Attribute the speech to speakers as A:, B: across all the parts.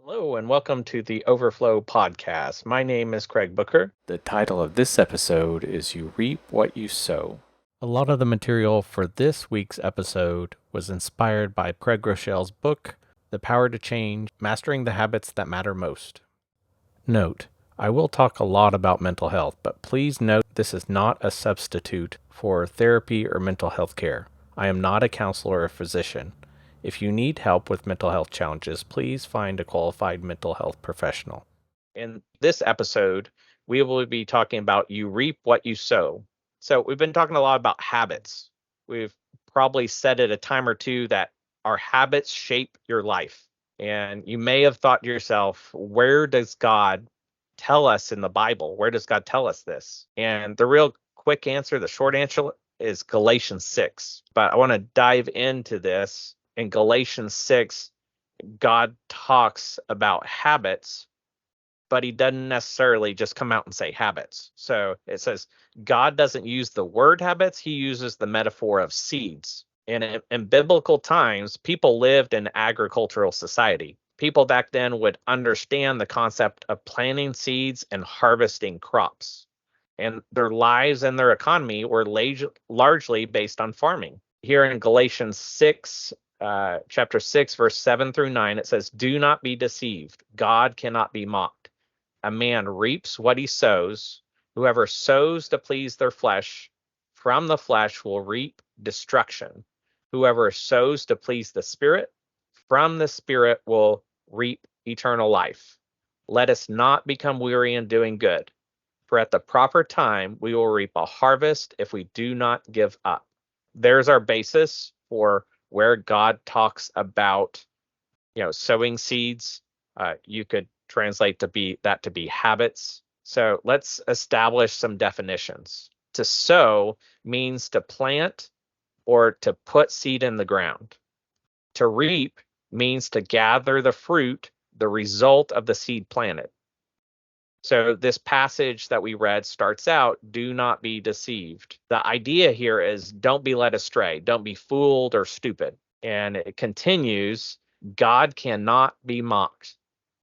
A: Hello, and welcome to the Overflow Podcast. My name is Craig Booker. The title of this episode is You Reap What You Sow. A lot of the material for this week's episode was inspired by Craig Groeschel's book, The Power to Change Mastering the Habits That Matter Most. Note, I will talk a lot about mental health, but please note this is not a substitute for therapy or mental health care. I am not a counselor or physician. If you need help with mental health challenges, please find a qualified mental health professional. In this episode, we will be talking about you reap what you sow. So, we've been talking a lot about habits. We've probably said it a time or two that our habits shape your life. And you may have thought to yourself, where does God tell us in the Bible? Where does God tell us this? And the real quick answer, the short answer is Galatians 6. But I want to dive into this. In Galatians 6, God talks about habits, but he doesn't necessarily just come out and say habits. So it says God doesn't use the word habits, he uses the metaphor of seeds. And in biblical times, people lived in agricultural society. People back then would understand the concept of planting seeds and harvesting crops. And their lives and their economy were largely based on farming. Here in Galatians 6, chapter 6, verse 7 through 9, it says, Do not be deceived. God cannot be mocked. A man reaps what he sows. Whoever sows to please their flesh, from the flesh will reap destruction. Whoever sows to please the Spirit, from the Spirit will reap eternal life. Let us not become weary in doing good, for at the proper time we will reap a harvest if we do not give up. There's our basis for where God talks about, sowing seeds. You could translate to be habits. So let's establish some definitions. To sow means to plant or to put seed in the ground. To reap means to gather the fruit, the result of the seed planted. So this passage that we read starts out, do not be deceived. The idea here is don't be led astray, don't be fooled or stupid. And it continues, God cannot be mocked.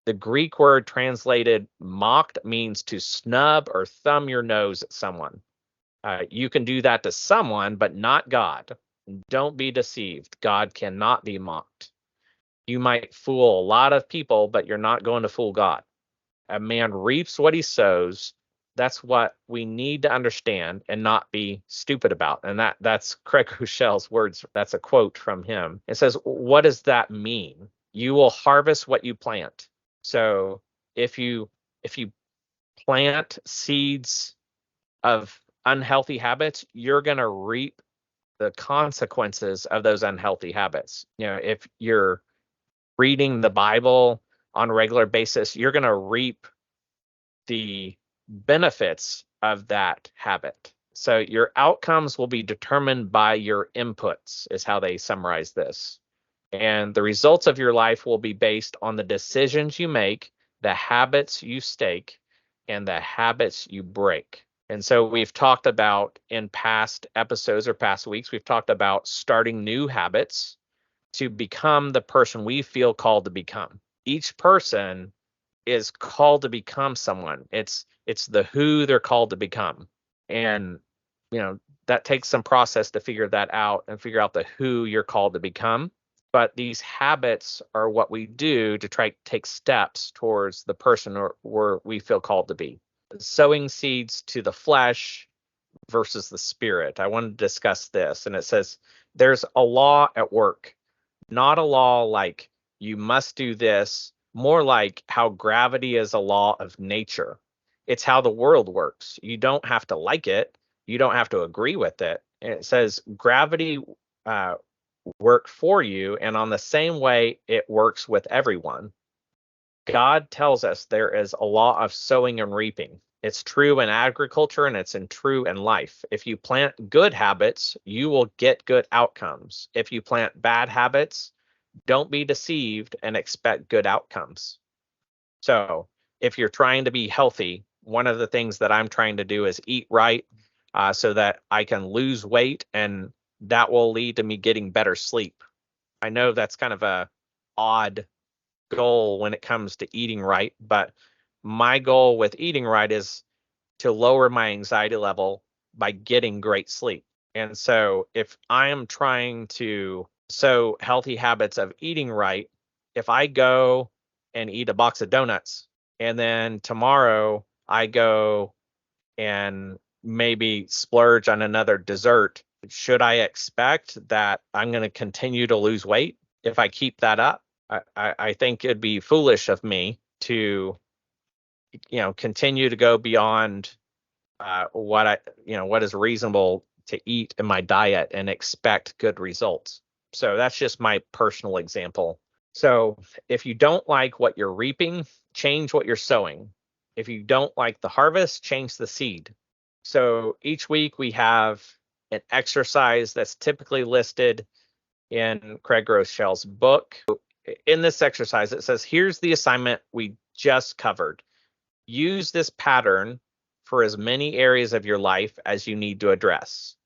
A: The Greek word translated mocked means to snub or thumb your nose at someone. You can do that to someone, but not God. Don't be deceived. God cannot be mocked. You might fool a lot of people, but you're not going to fool God. A man reaps what he sows. That's what we need to understand and not be stupid about. And that's Craig Groeschel's words. That's a quote from him. It says, what does that mean? You will harvest what you plant. So if you plant seeds of unhealthy habits, you're going to reap the consequences of those unhealthy habits. If you're reading the Bible on a regular basis, you're going to reap the benefits of that habit. So your outcomes will be determined by your inputs, is how they summarize this. And the results of your life will be based on the decisions you make, the habits you stake, and the habits you break. And so we've talked about in past episodes or past weeks, we've talked about starting new habits to become the person we feel called to become. Each person is called to become someone. It's the who they're called to become. And that takes some process to figure that out and figure out the who you're called to become. But these habits are what we do to try to take steps towards the person or we feel called to be. Sowing seeds to the flesh versus the spirit. I want to discuss this. And it says there's a law at work, not a law like you must do this, more like how gravity is a law of nature. It's how the world works. You don't have to like it. You don't have to agree with it. And it says gravity work for you, and on the same way it works with everyone. God tells us there is a law of sowing and reaping. It's true in agriculture and it's true in life. If you plant good habits, you will get good outcomes. If you plant bad habits, don't be deceived and expect good outcomes. So, if you're trying to be healthy, one of the things that I'm trying to do is eat right so that I can lose weight, and that will lead to me getting better sleep. I know that's kind of a odd goal when it comes to eating right, but my goal with eating right is to lower my anxiety level by getting great sleep. And so if I am trying to sow healthy habits of eating right, if I go and eat a box of donuts and then tomorrow I go and maybe splurge on another dessert, should I expect that I'm going to continue to lose weight if I keep that up? I think it'd be foolish of me to, continue to go beyond what is reasonable to eat in my diet and expect good results. So that's just my personal example. So if you don't like what you're reaping, change what you're sowing. If you don't like the harvest, change the seed. So each week we have an exercise that's typically listed in Craig Groeschel's book. In this exercise, it says, here's the assignment we just covered. Use this pattern for as many areas of your life as you need to address.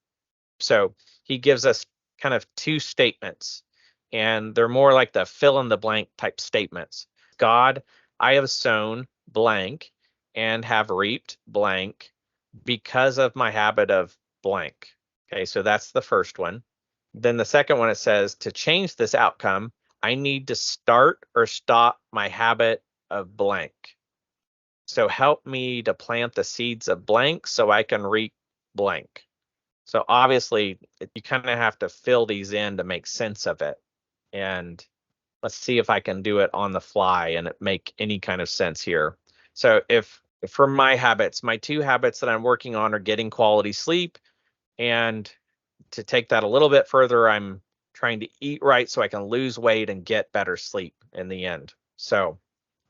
A: So he gives us kind of two statements, and they're more like the fill in the blank type statements. God, I have sown blank and have reaped blank because of my habit of blank. Okay, so that's the first one. Then the second one, it says, to change this outcome, I need to start or stop my habit of blank. So help me to plant the seeds of blank so I can reap blank. So obviously, you kind of have to fill these in to make sense of it. And let's see if I can do it on the fly and it make any kind of sense here. So if for my habits, my two habits that I'm working on are getting quality sleep, and to take that a little bit further, I'm trying to eat right so I can lose weight and get better sleep in the end. So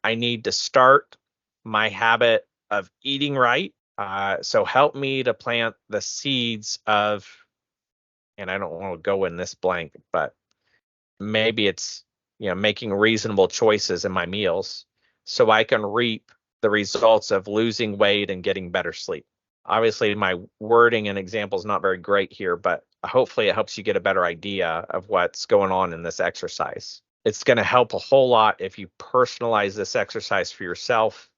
A: I need to start my habit of eating right. So help me to plant the seeds of, and I don't want to go in this blank, but maybe it's, making reasonable choices in my meals so I can reap the results of losing weight and getting better sleep. Obviously, my wording and example is not very great here, but hopefully it helps you get a better idea of what's going on in this exercise. It's going to help a whole lot if you personalize this exercise for yourself.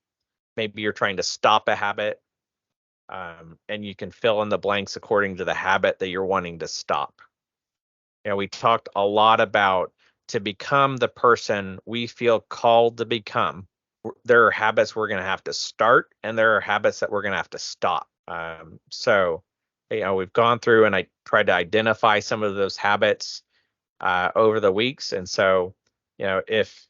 A: Maybe you're trying to stop a habit, and you can fill in the blanks according to the habit that you're wanting to stop. We talked a lot about to become the person we feel called to become. There are habits we're going to have to start, and there are habits that we're going to have to stop. So we've gone through and I tried to identify some of those habits over the weeks. And so, if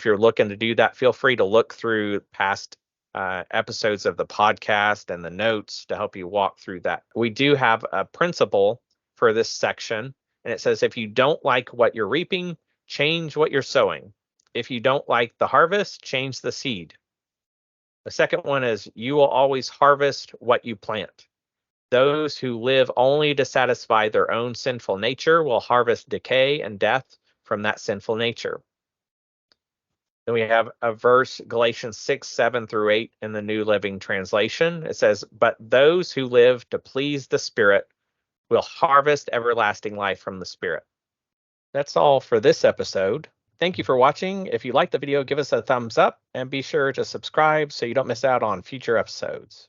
A: you're looking to do that, feel free to look through past episodes of the podcast and the notes to help you walk through that. We do have a principle for this section, and it says, if you don't like what you're reaping, change what you're sowing. If you don't like the harvest, change the seed. The second one is, you will always harvest what you plant. Those who live only to satisfy their own sinful nature will harvest decay and death from that sinful nature. Then we have a verse, Galatians 6:7-8 in the New Living Translation. It says, but those who live to please the Spirit will harvest everlasting life from the Spirit. That's all for this episode. Thank you for watching. If you liked the video, give us a thumbs up and be sure to subscribe so you don't miss out on future episodes.